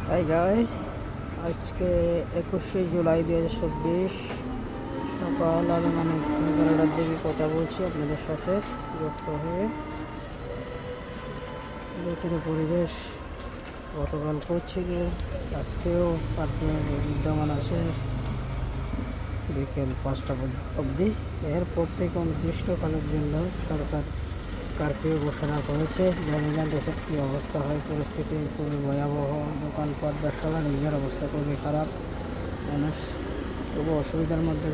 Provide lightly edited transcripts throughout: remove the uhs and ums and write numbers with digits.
Hi guys, আজকে 21শে জুলাই 2024 সকাল আনুমানিক 11টার দিকে কথা বলছি আপনাদের সাথে যুক্ত হয়ে। ভিতরে পরিবেশ গতকাল করছিল, আজকেও পার্কে বিদ্যমান আছে বিকেল 5টা অবধি। এরপর থেকে অনির্দিষ্টকালের জন্য সরকার কারফিউ ঘোষণা করেছে। জানি না দেশের কী অবস্থা হয়, পরিস্থিতি খুবই ভয়াবহ। দোকানপাট ব্যবসা বাণিজ্যের অবস্থা খুবই খারাপ। মানুষ খুব অসুবিধার মধ্যে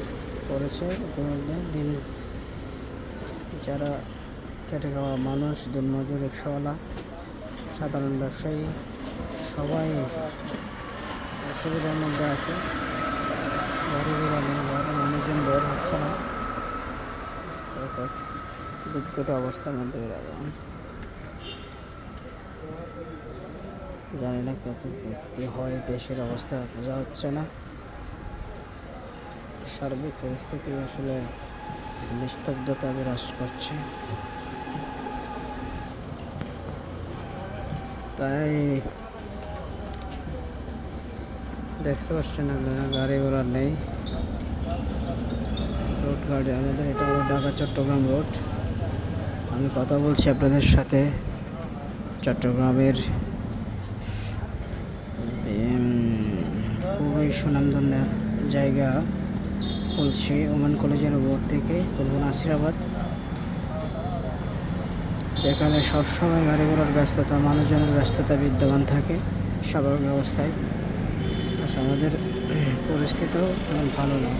পড়েছে। ইতিমধ্যে দিন যারা খেটে খাওয়া মানুষ, দিনমজুর, রিক্সাওয়ালা, সাধারণ ব্যবসায়ী সবাই অসুবিধার মধ্যে আছে। ঘরে নেই, ঘরে মানুষজন বের হচ্ছে না। দুঃখের অবস্থার মধ্যে বিরাজমান। জানি না কত কি হয়, দেশের অবস্থা বোঝা হচ্ছে না। সার্বিক পরিস্থিতি আসলে নিস্তব্ধতা বিরাজ করছে। তাই দেখতে পাচ্ছেন আপনারা, গাড়ি ঘোড়া নেই, রোড গাড়ি। আমাদের এটা হলো ঢাকা চট্টগ্রাম রোড। আমি কথা বলছি আপনাদের সাথে চট্টগ্রামের খুবই সুনামধন্য জায়গা বলছি, ওমান কলেজের উপর থেকে বলবো নাসিরাবাদ। যেখানে সবসময় গাড়ি ঘোড়ার ব্যস্ততা, মানুষজনের ব্যস্ততা বিদ্যমান থাকে স্বাভাবিক অবস্থায়। আমাদের পরিস্থিতিও ভালো না।